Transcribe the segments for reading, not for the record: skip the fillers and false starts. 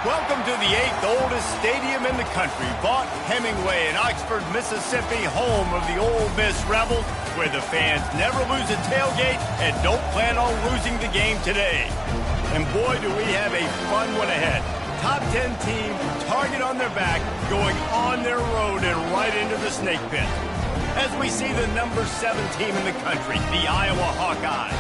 Welcome to the 8th oldest stadium in the country, Vaught Hemingway in Oxford, Mississippi, home of the Ole Miss Rebels, where the fans never lose a tailgate and don't plan on losing the game today. And boy, do we have a fun one ahead. Top 10 team, target on their back, going on their road and right into the snake pit. As we see the number 7 team in the country, the Iowa Hawkeyes,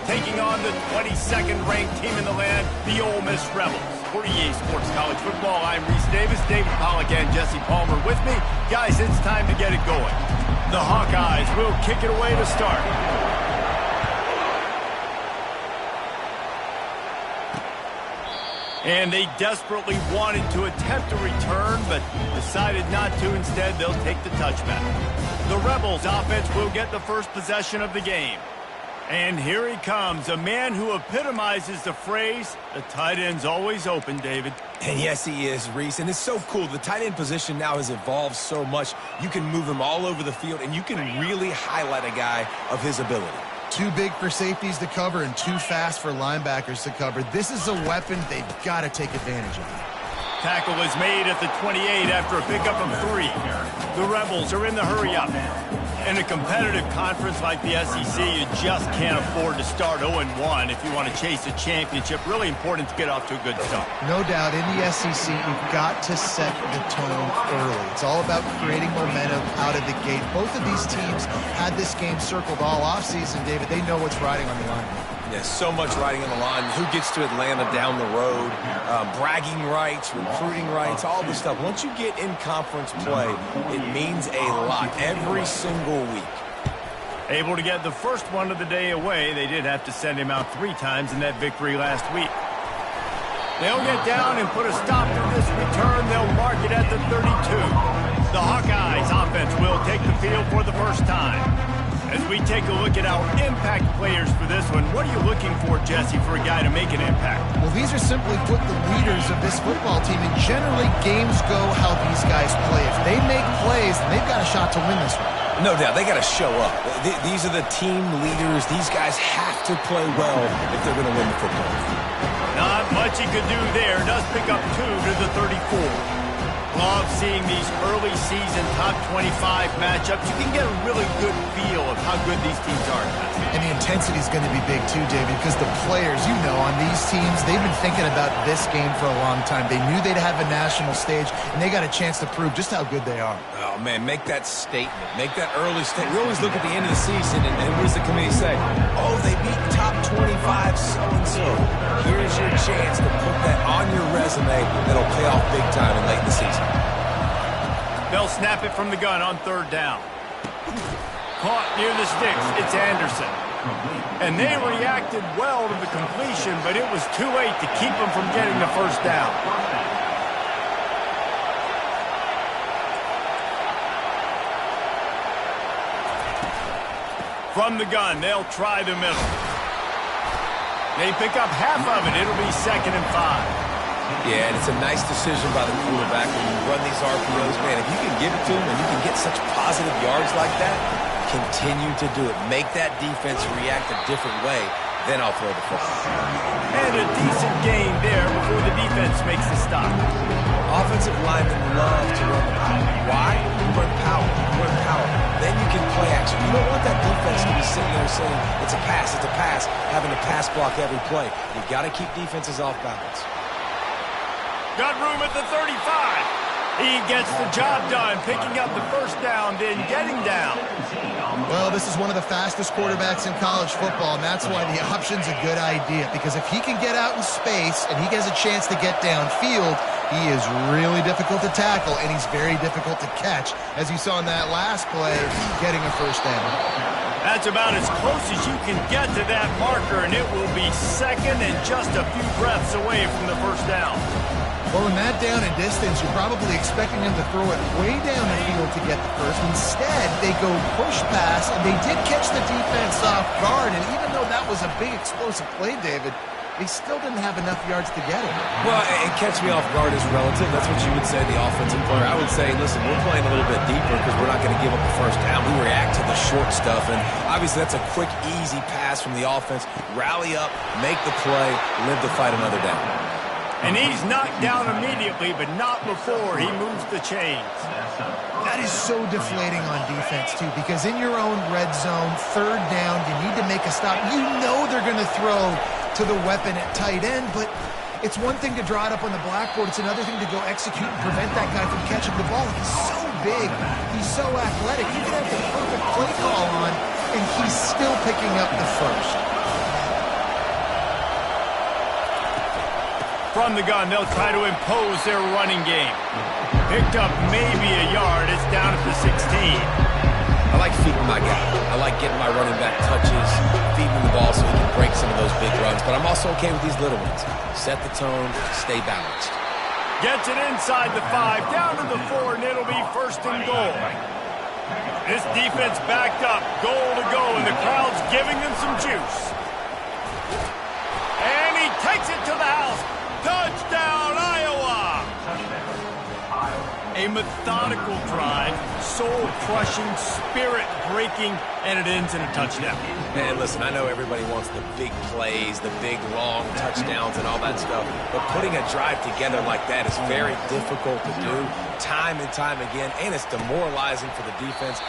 taking on the 22nd ranked team in the land, the Ole Miss Rebels. For EA Sports College Football, I'm Reese Davis, David Pollack, and Jesse Palmer with me. Guys, it's time to get it going. The Hawkeyes will kick it away to start. And they desperately wanted to attempt a return, but decided not to. Instead, they'll take the touchback. The Rebels offense will get the first possession of the game. And here he comes, a man who epitomizes the phrase, the tight end's always open, David. And yes, he is, Reese. And it's so cool. The tight end position now has evolved so much. You can move him all over the field, and you can really highlight a guy of his ability. Too big for safeties to cover and too fast for linebackers to cover. This is a weapon they've got to take advantage of. Tackle is made at the 28 after a pickup of 3. The Rebels are in the hurry-up. In a competitive conference like the SEC, you just can't afford to start 0-1 if you want to chase a championship. Really important to get off to a good start. No doubt, in the SEC, you've got to set the tone early. It's all about creating momentum out of the gate. Both of these teams had this game circled all offseason, David. They know what's riding on the line. There's so much riding on the line. Who gets to Atlanta down the road, bragging rights, recruiting rights, all this stuff. Once you get in conference play, it means a lot every single week. Able to get the first one of the day away. They did have to send him out 3 times in that victory last week. They'll get down and put a stop to this return. They'll mark it at the 32. The Hawkeyes offense will take the field for the first time. As we take a look at our impact players for this one, what are you looking for, Jesse, for a guy to make an impact? Well, these are simply put the leaders of this football team, and generally games go how these guys play. If they make plays, then they've got a shot to win this one. No doubt, they got to show up. These are the team leaders. These guys have to play well if they're going to win the football. Not much he could do there. Does pick up 2 to the 34. Love seeing these early season top 25 matchups. You can get a really good feel of how good these teams are. And the intensity is going to be big too, David, because the players, you know, on these teams, they've been thinking about this game for a long time. They knew they'd have a national stage, and they got a chance to prove just how good they are. Oh, man, make that statement. Make that early statement. We always look at the end of the season, and what does the committee say? Oh, they beat top 25 so-and-so. Here's your chance to put that on your resume that'll pay off big time and late in the season. They'll snap it from the gun on 3rd down. Caught near the sticks. It's Anderson. And they reacted well to the completion, but it was too late to keep them from getting the first down. From the gun, they'll try the middle. They pick up half of it. It'll be 2nd and 5. Yeah, and it's a nice decision by the quarterback when you run these RPOs. Man, if you can give it to them and you can get such positive yards like that, continue to do it. Make that defense react a different way, then I'll throw the football. And a decent gain there before the defense makes the stop. Offensive linemen love to run the power. Why? You run power. You run power. Then you can play action. You don't want that defense to be sitting there saying, it's a pass, having to pass block every play. You've got to keep defenses off balance. Got room at the 35. He gets the job done, picking up the first down, then getting down. Well, this is one of the fastest quarterbacks in college football, and that's why the option's a good idea, because if he can get out in space and he gets a chance to get downfield, he is really difficult to tackle, and he's very difficult to catch, as you saw in that last play, getting a first down. That's about as close as you can get to that marker, and it will be 2nd and just a few breaths away from the first down. Well, in that down and distance, you're probably expecting him to throw it way down the field to get the first. Instead, they go push pass, and they did catch the defense off guard. And even though that was a big explosive play, David, they still didn't have enough yards to get it. Well, and catch me off guard is relative. That's what you would say, the offensive player. I would say, listen, we're playing a little bit deeper because we're not going to give up the first down. We react to the short stuff, and obviously that's a quick, easy pass from the offense. Rally up, make the play, live to fight another down. And he's knocked down immediately, but not before he moves the chains. That is so deflating on defense, too, because in your own red zone, third down, you need to make a stop. You know they're going to throw to the weapon at tight end, but it's one thing to draw it up on the blackboard. It's another thing to go execute and prevent that guy from catching the ball. He's so big. He's so athletic. You can have the perfect play call on, and he's still picking up the first. From the gun, they'll try to impose their running game. Picked up maybe a yard. It's down at the 16. I like feeding my guy. I like getting my running back touches, feeding the ball so he can break some of those big runs. But I'm also okay with these little ones. Set the tone, stay balanced. Gets it inside the 5, down to the 4, and it'll be first and goal. This defense backed up, goal to go, and the crowd's giving them some juice. And he takes it to the house. Touchdown, Iowa! A methodical drive, soul-crushing, spirit-breaking, and it ends in a touchdown. Man, listen, I know everybody wants the big plays, the big, long touchdowns and all that stuff, but putting a drive together like that is very difficult to do time and time again, and it's demoralizing for the defense.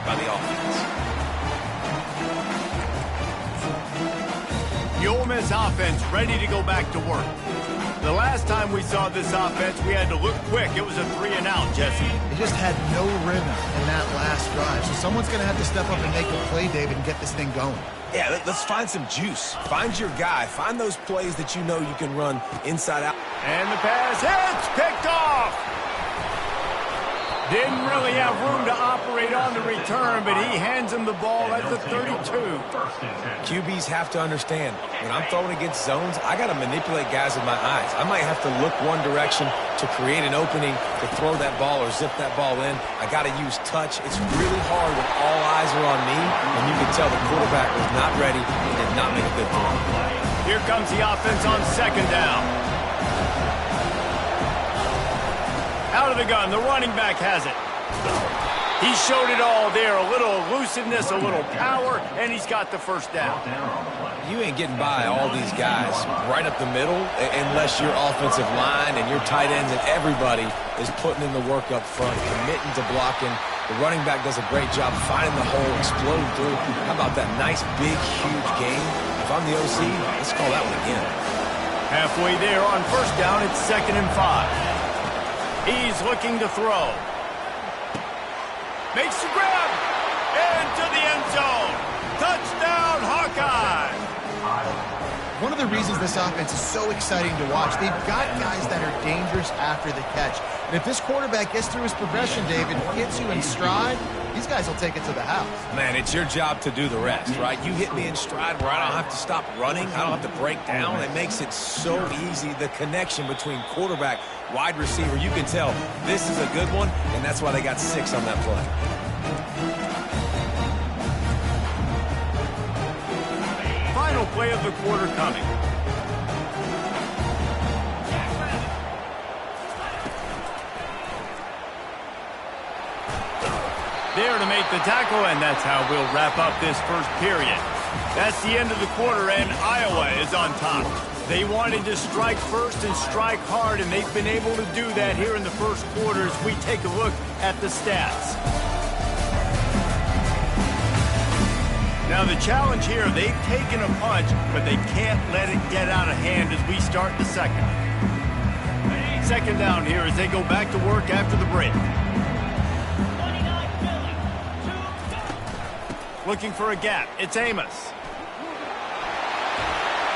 By the offense. The Ole Miss offense ready to go back to work. The last time we saw this offense, we had to look quick. It was a 3-and-out, Jesse. They just had no rhythm in that last drive. So someone's going to have to step up and make a play, David, and get this thing going. Yeah, let's find some juice. Find your guy. Find those plays that you know you can run inside out. And the pass hits, picked off. Didn't really have room to operate on the return, but he hands him the ball at the 32. QBs have to understand, when I'm throwing against zones, I got to manipulate guys with my eyes. I might have to look one direction to create an opening to throw that ball or zip that ball in. I got to use touch. It's really hard when all eyes are on me, and you can tell the quarterback was not ready and did not make a good throw. Here comes the offense on second down. Out of the gun, the running back has it. He showed it all there, a little elusiveness, a little power, and he's got the first down. You ain't getting by all these guys right up the middle unless your offensive line and your tight ends and everybody is putting in the work up front, committing to blocking. The running back does a great job finding the hole, exploding through. How about that nice, big, huge game? If I'm the OC, let's call that one again. Halfway there on first down, it's 2nd and 5. He's looking to throw. Makes the grab. Into the end zone. Touchdown, Hawkeye. One of the the reasons this offense is so exciting to watch. They've got guys that are dangerous after the catch. And if this quarterback gets through his progression, David, hits you in stride, these guys will take it to the house. Man, it's your job to do the rest, right? You hit me in stride where I don't have to stop running. I don't have to break down. It makes it so easy, the connection between quarterback, wide receiver. You can tell this is a good one, and that's why they got 6 on that play. Final play of the quarter coming. There to make the tackle, and that's how we'll wrap up this first period. That's the end of the quarter, and Iowa is on top. They wanted to strike first and strike hard, and they've been able to do that here in the first quarter as we take a look at the stats. Now the challenge here, they've taken a punch, but they can't let it get out of hand as we start the second. Second down here as they go back to work after the break. Looking for a gap. It's Amos.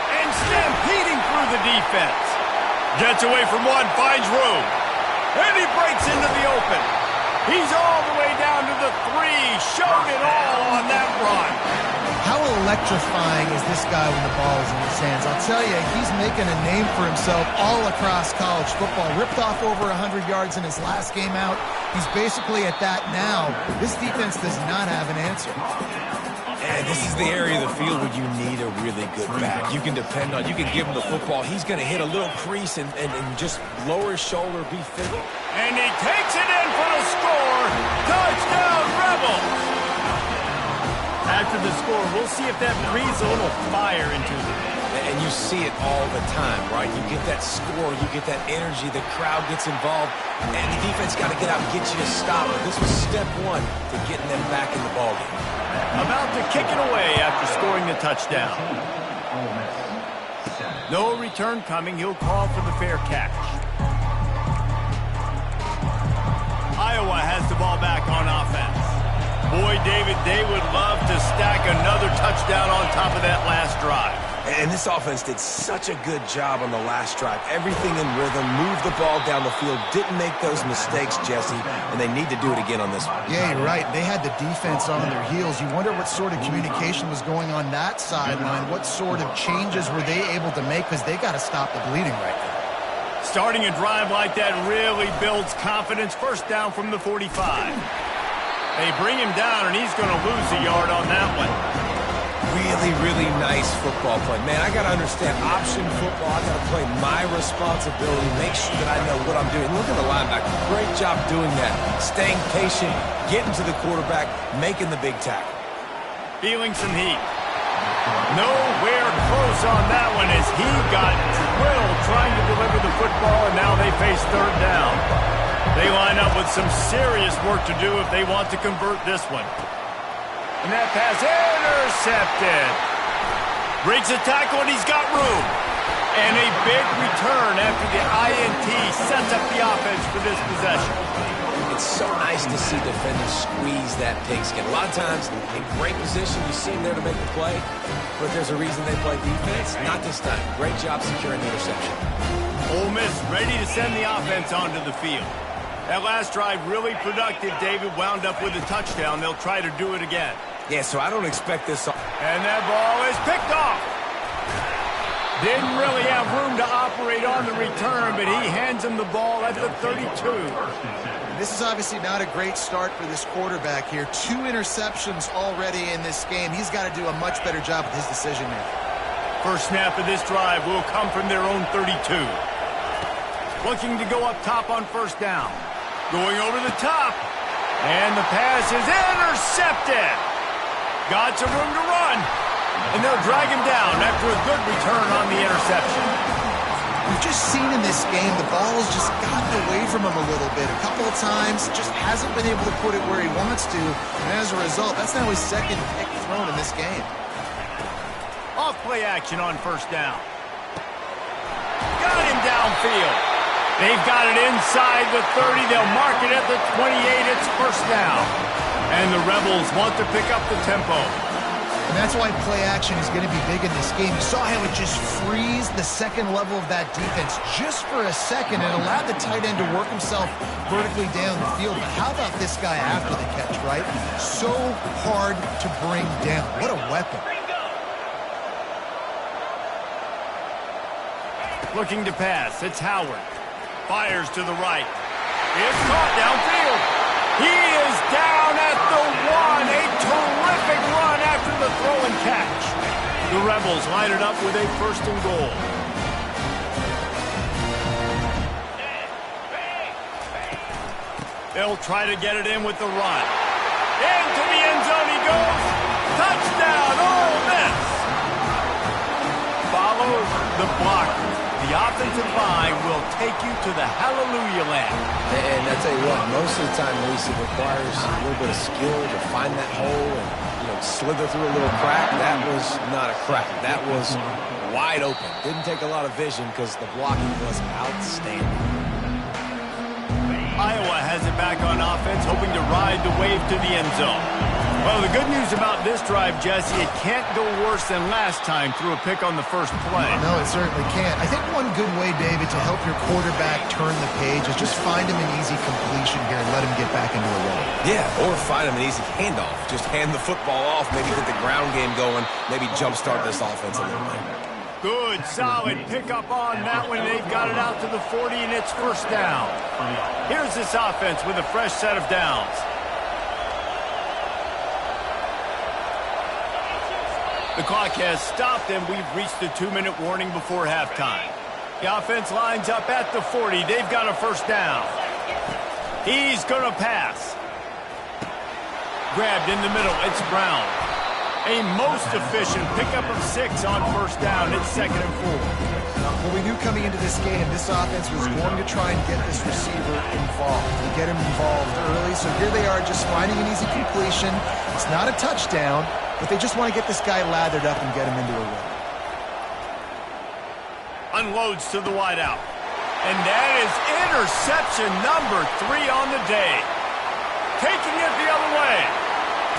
And stampeding through the defense. Gets away from one, finds room. And he breaks into the open. He's all the way down to the 3. Showed it all on that run. How electrifying is this guy when the ball is in his hands? I'll tell you, he's making a name for himself all across college football. Ripped off over 100 yards in his last game out. He's basically at that now. This defense does not have an answer. And this is the area of the field where you need a really good back. You can depend on, you can give him the football. He's going to hit a little crease and just lower his shoulder, be fit. And he takes it in for the score. Touchdown, Rebels! After the score, we'll see if that breathes a little fire into them. And you see it all the time, right? You get that score, you get that energy, the crowd gets involved, and the defense got to get out and get you a stop. But this was step 1 to getting them back in the ballgame. About to kick it away after scoring the touchdown. No return coming. He'll call for the fair catch. Iowa has the ball back on offense. Boy, David, they would love to stack another touchdown on top of that last drive. And this offense did such a good job on the last drive. Everything in rhythm, moved the ball down the field, didn't make those mistakes, Jesse, and they need to do it again on this one. Yeah, you're right. They had the defense on their heels. You wonder what sort of communication was going on that sideline. What sort of changes were they able to make, because they got to stop the bleeding right now. Starting a drive like that really builds confidence. First down from the 45. They bring him down, and he's going to lose a yard on that one. Really, really nice football play. Man, I got to understand option football. I got to play my responsibility, make sure that I know what I'm doing. Look at the linebacker. Great job doing that. Staying patient, getting to the quarterback, making the big tackle. Feeling some heat. Nowhere close on that one as he got drilled trying to deliver the football, and now they face third down. They line up with some serious work to do if they want to convert this one. And that pass intercepted. Breaks a tackle, and he's got room. And a big return after the INT sets up the offense for this possession. It's so nice to see defenders squeeze that pigskin. A lot of times, in great position, you see them there to make the play, but there's a reason they play defense. Not this time. Great job securing the interception. Ole Miss ready to send the offense onto the field. That last drive really productive. David wound up with a touchdown. They'll try to do it again. Yeah, so I don't expect this. And that ball is picked off. Didn't really have room to operate on the return, but he hands him the ball at the 32. This is obviously not a great start for this quarterback here. 2 interceptions already in this game. He's got to do a much better job with his decision-making. First snap of this drive will come from their own 32. Looking to go up top on first down. Going over the top. And the pass is intercepted. Got some room to run. And they'll drag him down after a good return on the interception. We've just seen in this game the ball has just gotten away from him a little bit. A couple of times, just hasn't been able to put it where he wants to. And as a result, that's now his second pick thrown in this game. Off play action on first down. Got him downfield. They've got it inside the 30. They'll mark it at the 28. It's first down. And the Rebels want to pick up the tempo. And that's why play action is going to be big in this game. You saw how it just frees the second level of that defense just for a second and allowed the tight end to work himself vertically down the field. But how about this guy after the catch, right? So hard to bring down. What a weapon. Looking to pass. It's Howard. Fires to the right. It's caught downfield. He is down at the 1. A terrific run after the throw and catch. The Rebels line it up with a 1st and goal. They'll try to get it in with the run. Into the end zone he goes. Touchdown, Ole Miss. Follow the blocker. The offensive line will take you to the hallelujah land. And I tell you what, most of the time, Reese, it requires a little bit of skill to find that hole and slither through a little crack. That was not a crack. That was wide open. Didn't take a lot of vision because the blocking was outstanding. Iowa has it back on offense, hoping to ride the wave to the end zone. Well, the good news about this drive, Jesse, it can't go worse than last time through a pick on the first play. No, it certainly can't. I think one good way, David, to help your quarterback turn the page is just find him an easy completion here and let him get back into a rhythm. Yeah, or find him an easy handoff. Just hand the football off, maybe get the ground game going, maybe jumpstart this offense a little bit. Good, solid pickup on that one. They've got it out to the 40, and it's 1st down. Here's this offense with a fresh set of downs. The clock has stopped, and we've reached the 2-minute warning before halftime. The offense lines up at the 40. They've got a 1st down. He's going to pass. Grabbed in the middle. It's Brown. A most efficient pickup of 6 on 1st down. It's 2nd and 4. Well, we knew coming into this game, this offense was going to try and get this receiver involved. To get him involved early, so here they are just finding an easy completion. It's not a touchdown, but they just want to get this guy lathered up and get him into a rhythm. Unloads to the wideout. And that is interception number 3 on the day. Taking it the other way.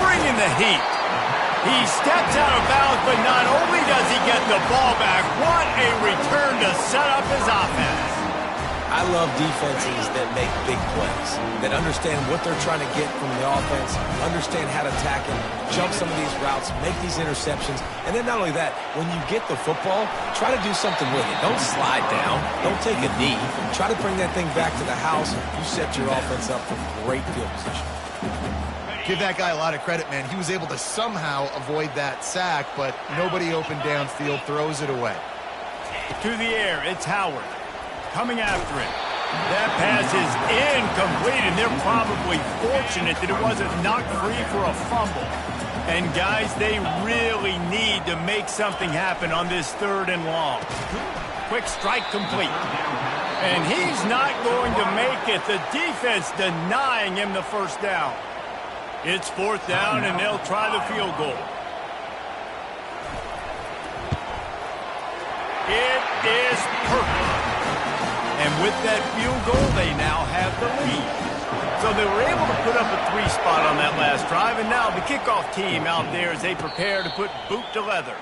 Bringing the heat. He steps out of bounds, but not only does he get the ball back, what a return to set up his offense. I love defenses that make big plays, that understand what they're trying to get from the offense, understand how to attack it, jump some of these routes, make these interceptions, and then not only that, when you get the football, try to do something with it. Don't slide down. Don't take a knee. Try to bring that thing back to the house. You set your offense up for great field position. Give that guy a lot of credit, man. He was able to somehow avoid that sack, but nobody open downfield, throws it away. To the air, it's Howard. Coming after it. That pass is incomplete, and they're probably fortunate that it wasn't knocked free for a fumble. And, guys, they really need to make something happen on this 3rd and long. Quick strike complete. And he's not going to make it. The defense denying him the 1st down. It's 4th down, and they'll try the field goal. It is perfect. And with that field goal, they now have the lead. So they were able to put up a 3 spot on that last drive, and now the kickoff team out there as they prepare to put boot to leather.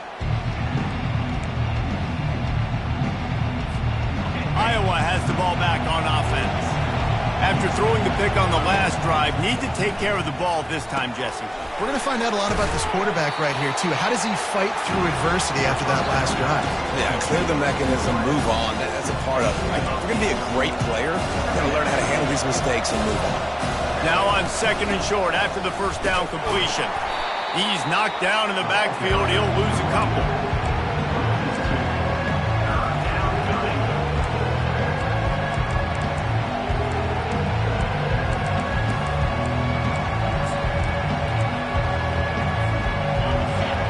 Iowa has the ball back on offense. After throwing the pick on the last drive, need to take care of the ball this time, Jesse. We're going to find out a lot about this quarterback right here, too. How does he fight through adversity after that last drive? Yeah, clear the mechanism, move on. That's a part of it, right? If you're going to be a great player, you've got to learn how to handle these mistakes and move on. Now on 2nd and short after the 1st down completion. He's knocked down in the backfield. He'll lose a couple.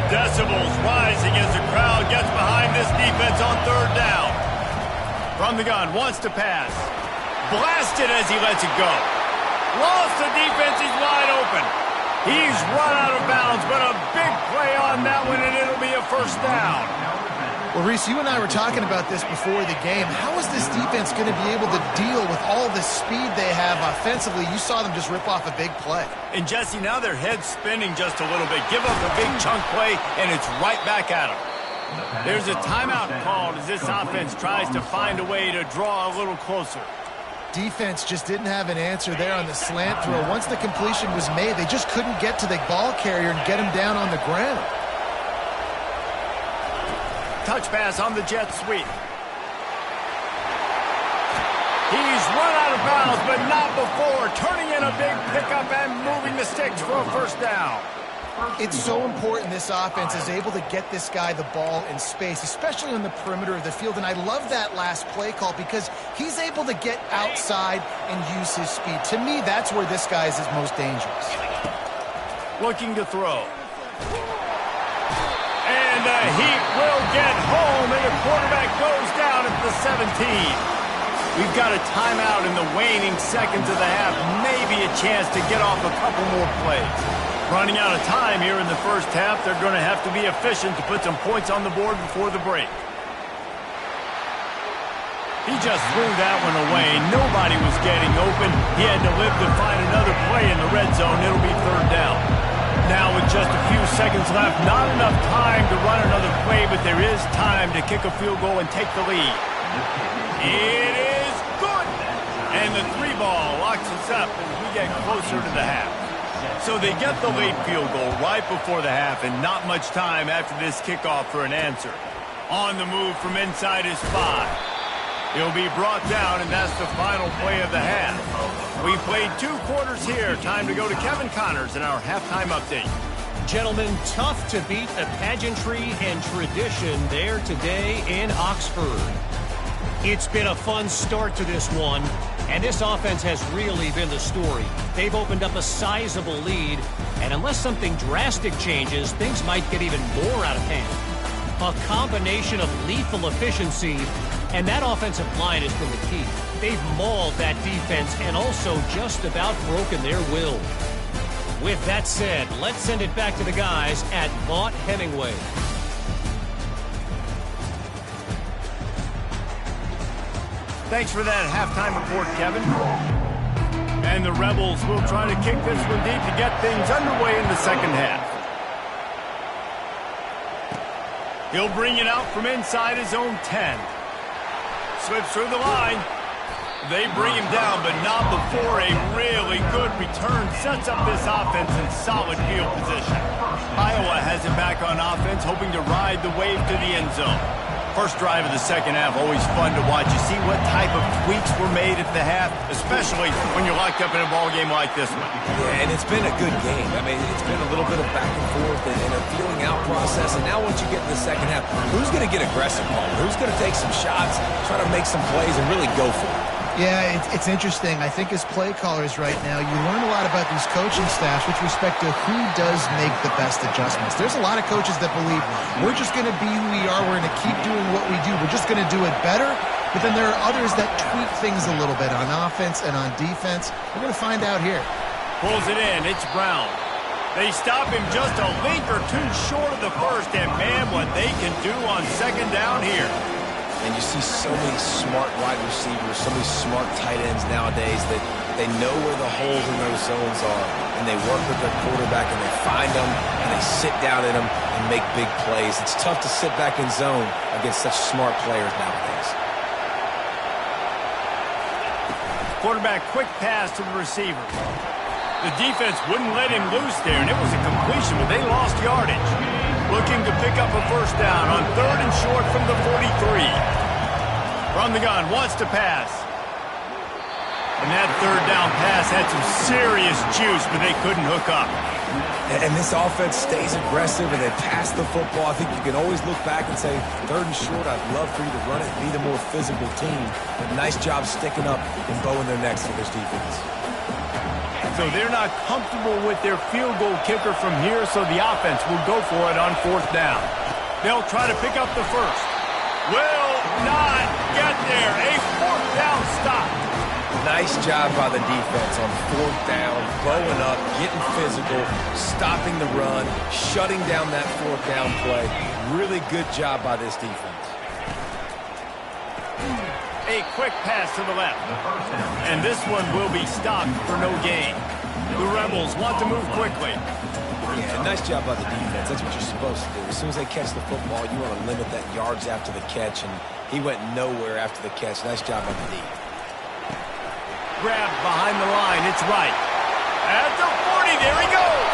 Decibels rising as the crowd gets behind this defense on 3rd down. From the gun, wants to pass. Blasted as he lets it go. Lost the defense, he's wide open. He's run out of bounds, but a big play on that one, and it'll be a 1st down. Well, Reese, you and I were talking about this before the game. How is this defense going to be able to deal with all the speed they have offensively? You saw them just rip off a big play. And, Jesse, now their head's spinning just a little bit. Give up a big chunk play, and it's right back at them. There's a timeout called as this offense tries to find a way to draw a little closer. Defense just didn't have an answer there on the slant throw. Once the completion was made, they just couldn't get to the ball carrier and get him down on the ground. Touch pass on the jet sweep. He's run out of bounds, but not before turning in a big pickup and moving the sticks for a first down. It's so important this offense is able to get this guy the ball in space, especially on the perimeter of the field. And I love that last play call because he's able to get outside and use his speed. To me, that's where this guy is his most dangerous. Looking to throw. And the Heat will get home, and the quarterback goes down at the 17. We've got a timeout in the waning seconds of the half, maybe a chance to get off a couple more plays. Running out of time here in the first half, they're going to have to be efficient to put some points on the board before the break. He just threw that one away. Nobody was getting open. He had to live to find another play in the red zone. It'll be third down. Now with just a few seconds left, not enough time to run another play, but there is time to kick a field goal and take the lead. It is good! And the 3-ball locks us up as we get closer to the half. So they get the late field goal right before the half, and not much time after this kickoff for an answer. On the move from inside his 5. He'll be brought down, and that's the final play of the half. We played 2 quarters here. Time to go to Kevin Connors in our halftime update. Gentlemen, tough to beat the pageantry and tradition there today in Oxford. It's been a fun start to this one, and this offense has really been the story. They've opened up a sizable lead, and unless something drastic changes, things might get even more out of hand. A combination of lethal efficiency, and that offensive line has been the key. They've mauled that defense and also just about broken their will. With that said, let's send it back to the guys at Vaught Hemingway. Thanks for that halftime report, Kevin. And the Rebels will try to kick this one deep to get things underway in the second half. He'll bring it out from inside his own 10. Slips through the line. They bring him down, but not before a really good return sets up this offense in solid field position. Iowa has it back on offense, hoping to ride the wave to the end zone. First drive of the second half, always fun to watch. You see what type of tweaks were made at the half, especially when you're locked up in a ball game like this one. Yeah, and it's been a good game. I mean, it's been a little bit of back and forth and a feeling out process. And now once you get in the second half, who's going to get aggressive, Paul? Who's going to take some shots, try to make some plays, and really go for it? Yeah, it's interesting. I think as play callers right now, you learn a lot about these coaching staffs with respect to who does make the best adjustments. There's a lot of coaches that believe we're just going to be who we are. We're going to keep doing what we do. We're just going to do it better. But then there are others that tweak things a little bit on offense and on defense. We're going to find out here. Pulls it in. It's Brown. They stop him just a link or two short of the first. And, man, what they can do on second down here. And you see so many smart wide receivers, so many smart tight ends nowadays that they know where the holes in those zones are, and they work with their quarterback, and they find them, and they sit down in them and make big plays. It's tough to sit back in zone against such smart players nowadays. Quarterback quick pass to the receiver. The defense wouldn't let him loose there, and it was a completion, but they lost yardage. Looking to pick up a first down on 3rd and short from the 43. From the gun, wants to pass. And that 3rd down pass had some serious juice, but they couldn't hook up. And this offense stays aggressive, and they pass the football. I think you can always look back and say, 3rd and short, I'd love for you to run it and be the more physical team. But nice job sticking up and bowing their necks for this defense. So they're not comfortable with their field goal kicker from here, so the offense will go for it on 4th down. They'll try to pick up the first. Will not get there. A 4th down stop. Nice job by the defense on 4th down, blowing up, getting physical, stopping the run, shutting down that 4th down play. Really good job by this defense. A quick pass to the left. And this one will be stopped for no gain. The Rebels want to move quickly. Yeah, nice job by the defense. That's what you're supposed to do. As soon as they catch the football, you want to limit that yards after the catch, and he went nowhere after the catch. Nice job by the D. Grabbed behind the line. It's right. At the 40, there he goes.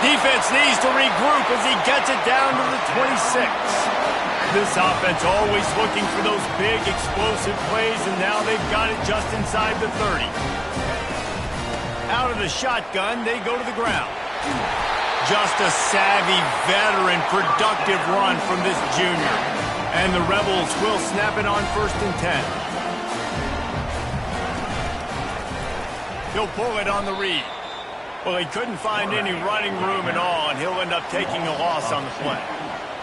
Defense needs to regroup as he gets it down to the 26. This offense always looking for those big, explosive plays, and now they've got it just inside the 30. Out of the shotgun, they go to the ground. Just a savvy, veteran, productive run from this junior. And the Rebels will snap it on 1st and 10. He'll pull it on the read. Well, he couldn't find any running room at all, and he'll end up taking a loss on the play.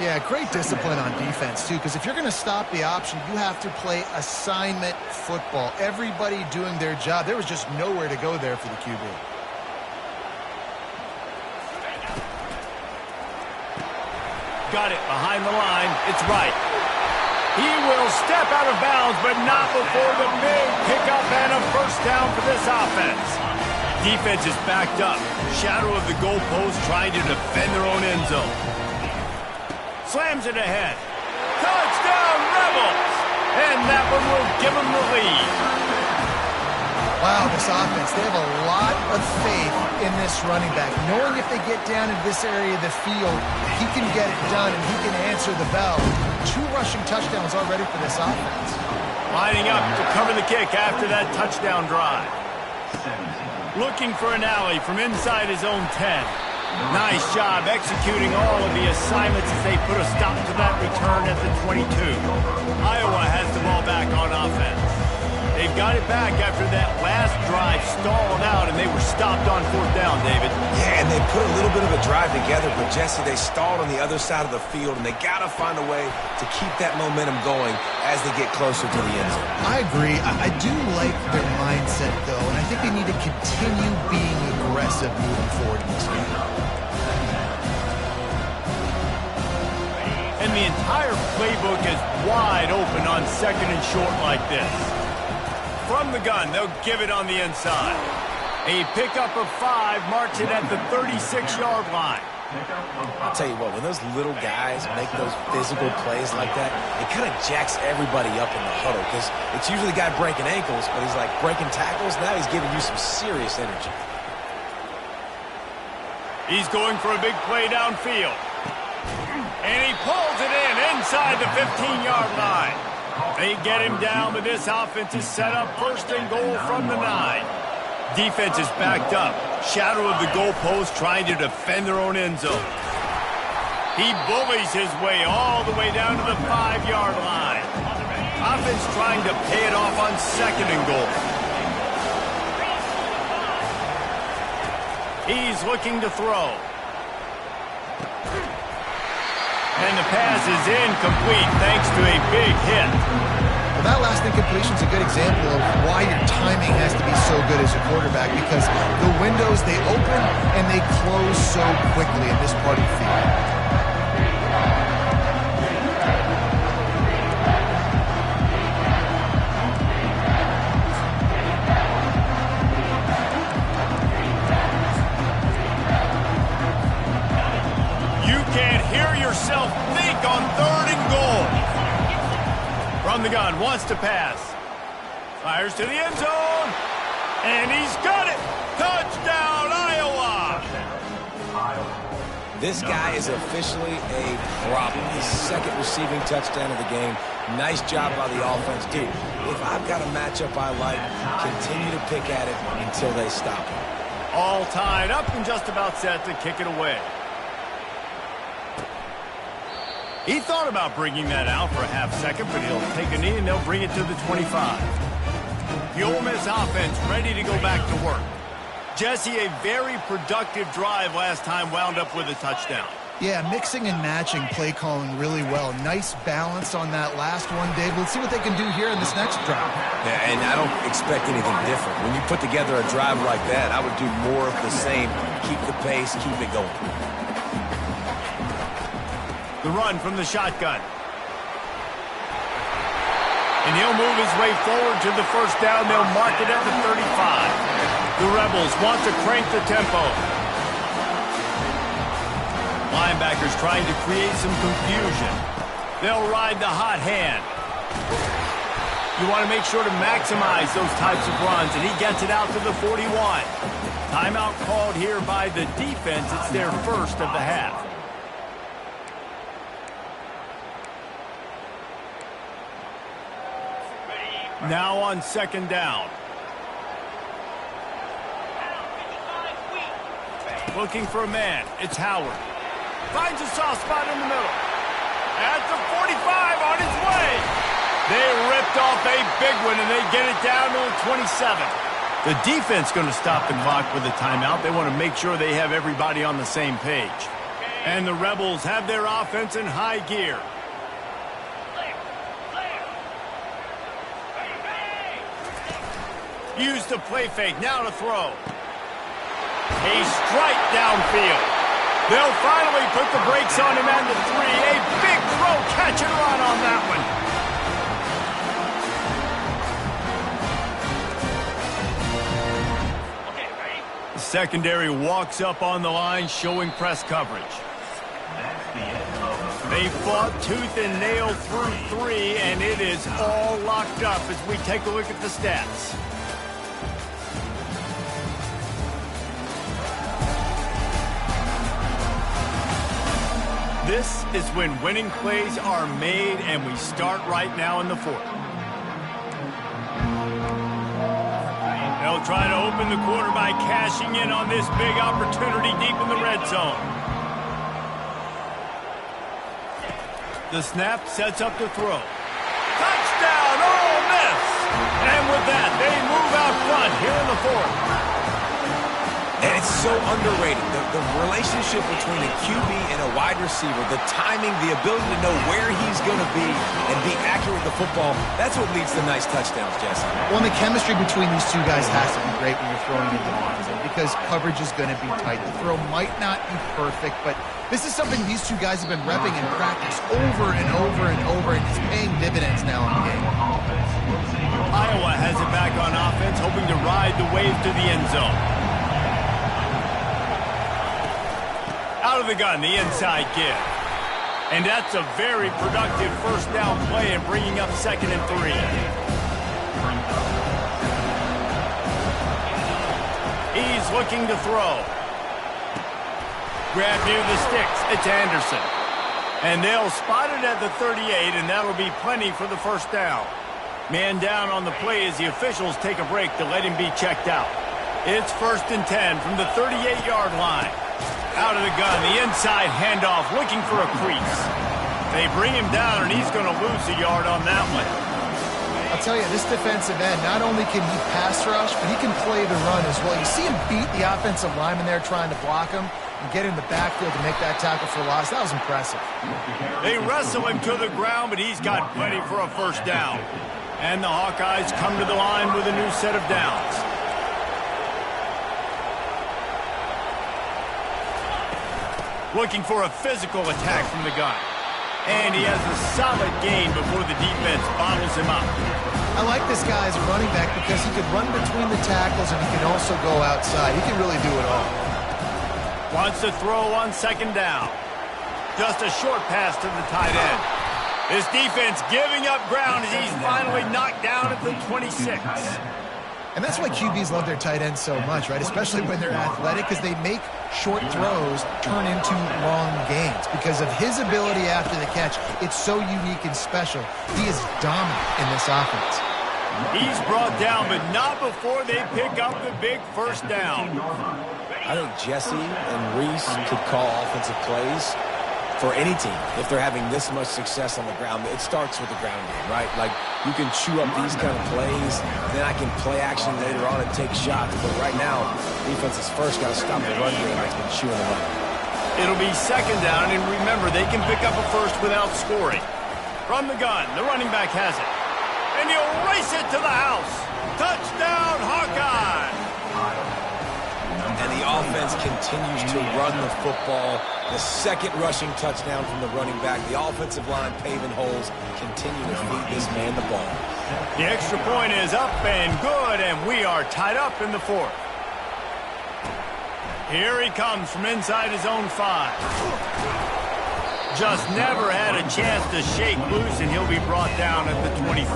Yeah, great discipline on defense, too, because if you're going to stop the option, you have to play assignment football. Everybody doing their job. There was just nowhere to go there for the QB. Got it behind the line. It's right. He will step out of bounds, but not before the big pickup and a 1st down for this offense. Defense is backed up. Shadow of the goalpost trying to defend their own end zone. Slams it ahead. Touchdown, Rebels! And that one will give them the lead. Wow, this offense, they have a lot of faith in this running back. Knowing if they get down in this area of the field, he can get it done and he can answer the bell. 2 rushing touchdowns already for this offense. Lining up to cover the kick after that touchdown drive. Looking for an alley from inside his own 10. Nice job executing all of the assignments as they put a stop to that return at the 22. Iowa has the ball back on offense. They've got it back after that last drive stalled out, and they were stopped on 4th down, David. Yeah, and they put a little bit of a drive together, but Jesse, they stalled on the other side of the field, and they got to find a way to keep that momentum going as they get closer to the end zone. I agree. I do like their mindset, though, and I think they need to continue being aggressive moving forward in this game. And the entire playbook is wide open on 2nd and short like this. From the gun, they'll give it on the inside. A pickup of 5 marks it at the 36-yard line. I'll tell you what, when those little guys make those physical plays like that, it kind of jacks everybody up in the huddle because it's usually the guy breaking ankles, but he's like breaking tackles. Now he's giving you some serious energy. He's going for a big play downfield. And he pulls it in inside the 15-yard line. They get him down, but this offense is set up 1st and goal from the 9. Defense is backed up. Shadow of the goalpost trying to defend their own end zone. He bullies his way all the way down to the 5-yard line. Offense trying to pay it off on 2nd and goal. He's looking to throw. And the pass is incomplete thanks to a big hit. Well, that last incompletion is a good example of why your timing has to be so good as a quarterback, because the windows, they open and they close so quickly in this part of the field. Think on 3rd and goal. From the gun, wants to pass. Fires to the end zone. And he's got it. Touchdown, Iowa. This guy is officially a problem. His 2nd receiving touchdown of the game. Nice job by the offense. Dude, if I've got a matchup I like, continue to pick at it until they stop him. All tied up and just about set to kick it away. He thought about bringing that out for a half second, but he'll take a knee and they'll bring it to the 25. The Ole Miss offense ready to go back to work. Jesse, a very productive drive last time wound up with a touchdown. Yeah, mixing and matching play calling really well. Nice balance on that last one, Dave. Let's see what they can do here in this next drive. Yeah, and I don't expect anything different. When you put together a drive like that, I would do more of the same. Keep the pace, keep it going. The run from the shotgun. And he'll move his way forward to the first down. They'll mark it at the 35. The Rebels want to crank the tempo. Linebackers trying to create some confusion. They'll ride the hot hand. You want to make sure to maximize those types of runs, and he gets it out to the 41. Timeout called here by the defense. It's their first of the half. Now on second down. Looking for a man. It's Howard. Finds a soft spot in the middle. At the 45 on his way. They ripped off a big one, and they get it down to the 27. The defense going to stop the clock with a timeout. They want to make sure they have everybody on the same page. And the Rebels have their offense in high gear. Use the play fake. Now to throw. A strike downfield. They'll finally put the brakes on him at the 3. A big throw, catch and run on that one. The secondary walks up on the line, showing press coverage. They fought tooth and nail through 3, and it is all locked up as we take a look at the stats. This is when winning plays are made, and we start right now in the 4th. They'll try to open the quarter by cashing in on this big opportunity deep in the red zone. The snap sets up the throw. Touchdown, Ole Miss! And with that, they move out front here in the 4th. And it's so underrated. The relationship between a QB and a wide receiver, the timing, the ability to know where he's going to be and be accurate with the football, that's what leads to nice touchdowns, Jesse. Well, and the chemistry between these two guys has to be great when you're throwing into the end zone because coverage is going to be tight. The throw might not be perfect, but this is something these two guys have been repping in practice over and over and over, and it's paying dividends now in the game. Iowa has it back on offense, hoping to ride the wave to the end zone. Out of the gun, the inside give. And that's a very productive first down play and bringing up 2nd and 3. He's looking to throw. Grab near the sticks. It's Anderson. And they'll spot it at the 38, and that'll be plenty for the first down. Man down on the play as the officials take a break to let him be checked out. It's 1st and 10 from the 38-yard line. Out of the gun, the inside handoff, looking for a crease. They bring him down, and he's going to lose a yard on that one. I'll tell you, this defensive end, not only can he pass rush, but he can play the run as well. You see him beat the offensive lineman there trying to block him and get in the backfield to make that tackle for loss. That was impressive. They wrestle him to the ground, but he's got plenty for a first down. And the Hawkeyes come to the line with a new set of downs. Looking for a physical attack from the gun. And he has a solid gain before the defense bottles him up. I like this guy as a running back because he could run between the tackles and he can also go outside. He can really do it all. Wants to throw on 2nd down. Just a short pass to the tight end. This defense giving up ground as he's finally knocked down at the 26. And that's why QBs love their tight ends so much, right? Especially when they're athletic, because they make short throws turn into long gains. Because of his ability after the catch, it's so unique and special. He is dominant in this offense. He's brought down, but not before they pick up the big first down. I think Jesse and Reese could call offensive plays for any team if they're having this much success on the ground. It starts with the ground game, right? Like, you can chew up these kind of plays, then I can play action later on and take shots. But right now, defense is first got to stop the run game that's been chewing them up. It'll be second down, and remember, they can pick up a first without scoring. From the gun, the running back has it. And he'll race it to the house. Touchdown, Hawkeye! And the offense continues to run the football. The second rushing touchdown from the running back. The offensive line paving holes. Continue to feed this man the ball. The extra point is up and good, and we are tied up in the fourth. Here he comes from inside his own 5. Just never had a chance to shake loose, and he'll be brought down at the 24.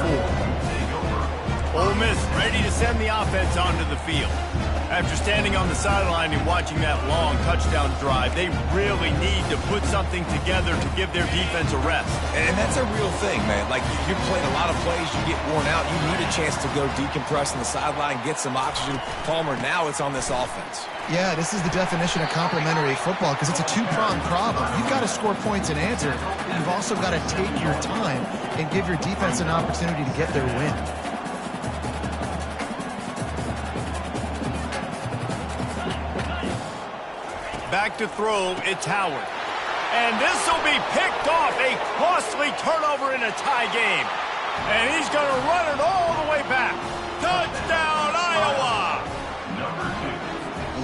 Ole Miss ready to send the offense onto the field. After standing on the sideline and watching that long touchdown drive, they really need to put something together to give their defense a rest. And that's a real thing, man. Like, you played a lot of plays, you get worn out, you need a chance to go decompress on the sideline, get some oxygen. Palmer, now it's on this offense. Yeah, this is the definition of complementary football because it's a two-pronged problem. You've got to score points and answer. You've also got to take your time and give your defense an opportunity to get their win. Back to throw, it's Howard. And this will be picked off, a costly turnover in a tie game. And he's going to run it all the way back. Touchdown, Iowa!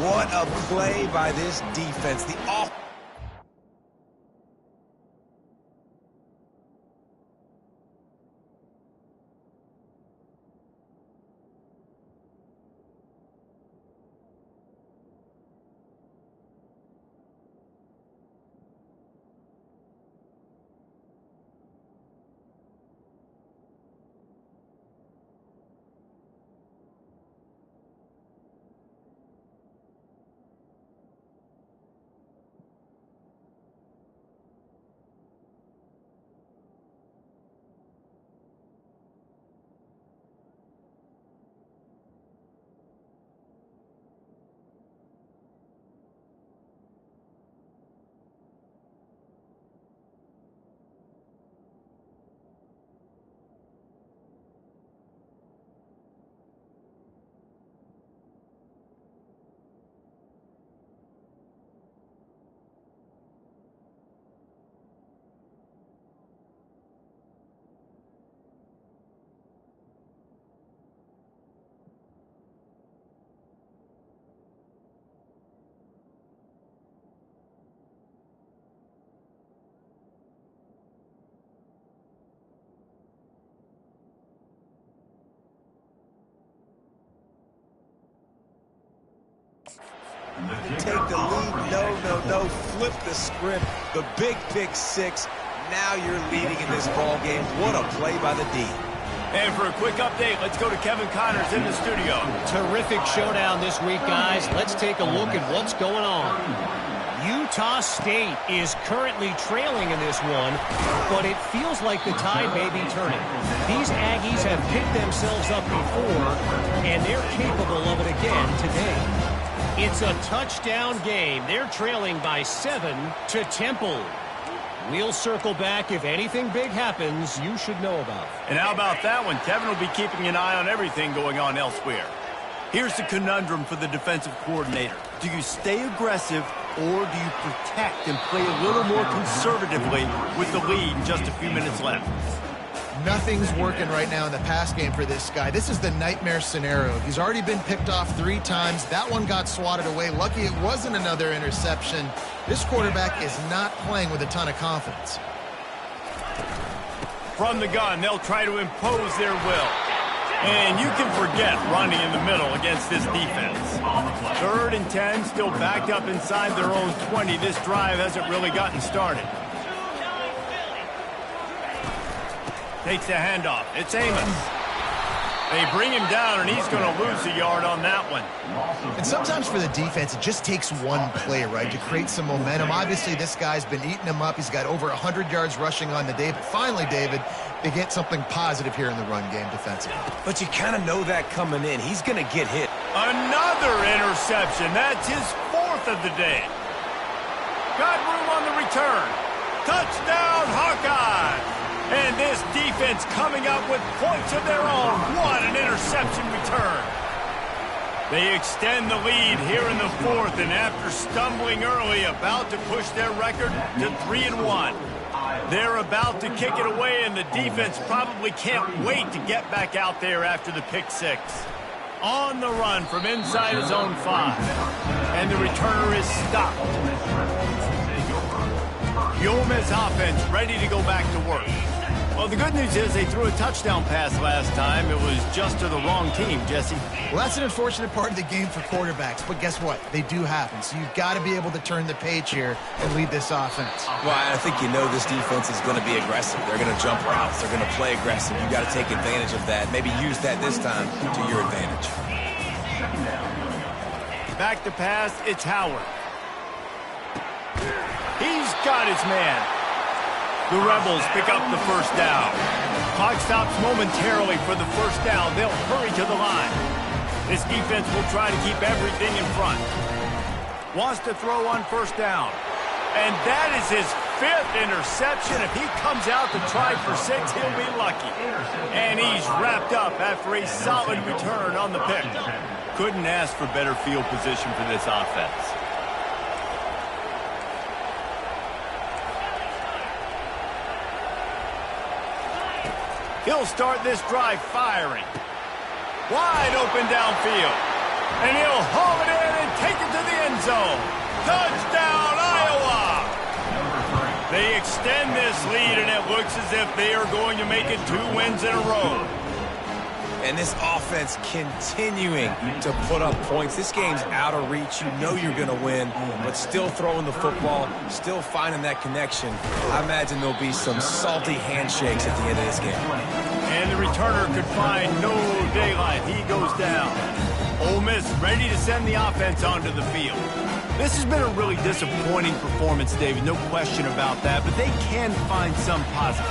What a play by this defense. The offense. Take the lead, no, flip the script, the big pick 6. Now you're leading in this ball game. What a play by the D. And for a quick update, let's go to Kevin Connors in the studio. Terrific showdown this week, guys. Let's take a look at what's going on. Utah State is currently trailing in this one, but it feels like the tide may be turning. These Aggies have picked themselves up before, and they're capable of it again today. It's a touchdown game. They're trailing by 7 to Temple. We'll circle back. If anything big happens, you should know about. And how about that one? Kevin will be keeping an eye on everything going on elsewhere. Here's the conundrum for the defensive coordinator. Do you stay aggressive or do you protect and play a little more conservatively with the lead and just a few minutes left? Nothing's working right now in the pass game for this guy. This is the nightmare scenario. He's already been picked off 3 times. That one got swatted away. Lucky it wasn't another interception. This quarterback is not playing with a ton of confidence. From the gun, they'll try to impose their will. And you can forget running in the middle against this defense. 3rd and 10, still backed up inside their own 20. This drive hasn't really gotten started. Takes the handoff. It's Amos. They bring him down, and he's going to lose a yard on that one. And sometimes for the defense, it just takes one play, right, to create some momentum. Obviously, this guy's been eating him up. He's got over 100 yards rushing on the day. But finally, David, they get something positive here in the run game defensively. But you kind of know that coming in. He's going to get hit. Another interception. That's his 4th of the day. Got room on the return. Touchdown, Hawkeye. And this defense coming up with points of their own. What an interception return. They extend the lead here in the fourth, and after stumbling early, about to push their record to 3-1. They're about to kick it away, and the defense probably can't wait to get back out there after the pick six. On the run from inside his own 5, and the returner is stopped. The Ole Miss offense ready to go back to work. Well, the good news is they threw a touchdown pass last time. It was just to the wrong team, Jesse. Well, that's an unfortunate part of the game for quarterbacks, but guess what? They do happen, so you've got to be able to turn the page here and lead this offense. Well, I think you know this defense is going to be aggressive. They're going to jump routes. They're going to play aggressive. You've got to take advantage of that. Maybe use that this time to your advantage. Back to pass, it's Howard. He's got his man. The Rebels pick up the first down. Clock stops momentarily for the first down. They'll hurry to the line. This defense will try to keep everything in front. Wants to throw on first down. And that is his 5th interception. If he comes out to try for 6, he'll be lucky. And he's wrapped up after a solid return on the pick. Couldn't ask for better field position for this offense. He'll start this drive firing. Wide open downfield. And he'll haul it in and take it to the end zone. Touchdown, Iowa! They extend this lead, and it looks as if they are going to make it 2 wins in a row. And this offense continuing to put up points. This game's out of reach. You know you're going to win, but still throwing the football, still finding that connection. I imagine there'll be some salty handshakes at the end of this game. And the returner could find no daylight. He goes down. Ole Miss ready to send the offense onto the field. This has been a really disappointing performance, David. No question about that, but they can find some positive.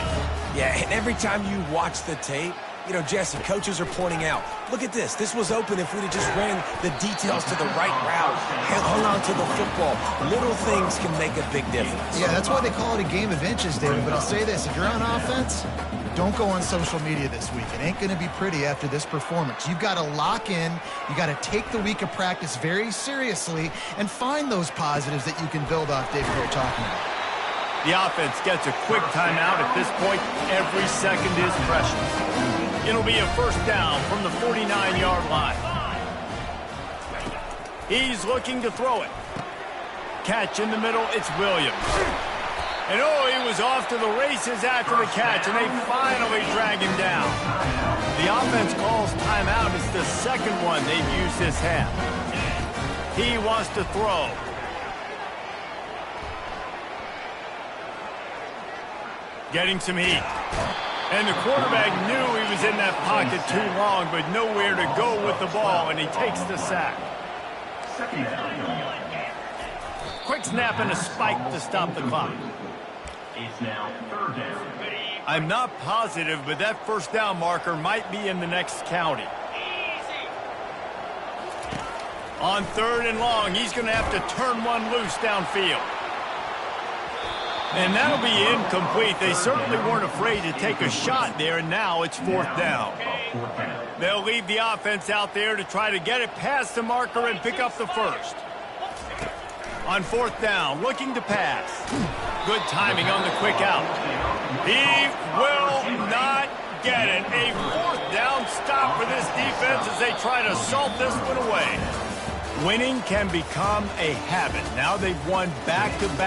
Yeah, and every time you watch the tape, you know, Jesse, coaches are pointing out, look at this. This was open if we'd have just ran the details to the right route, hung on to the football. Little things can make a big difference. Yeah, that's why they call it a game of inches, David. But I'll say this, if you're on offense, don't go on social media this week. It ain't going to be pretty after this performance. You've got to lock in. You got to take the week of practice very seriously and find those positives that you can build off, David, we're talking about. The offense gets a quick timeout. At this point, every second is precious. It'll be a first down from the 49-yard line. He's looking to throw it. Catch in the middle, it's Williams. And he was off to the races after the catch, and they finally drag him down. The offense calls timeout. It's the second one they've used this half. He wants to throw. Getting some heat. And the quarterback knew he was in that pocket too long, but nowhere to go with the ball, and he takes the sack. Quick snap and a spike to stop the clock. I'm not positive, but that first down marker might be in the next county. On 3rd and long, he's going to have to turn one loose downfield. And that'll be incomplete. They certainly weren't afraid to take a shot there, and now it's 4th down. They'll leave the offense out there to try to get it past the marker and pick up the first. On 4th down, looking to pass. Good timing on the quick out. He will not get it. A 4th down stop for this defense as they try to salt this one away. Winning can become a habit. Now they've won back-to-back.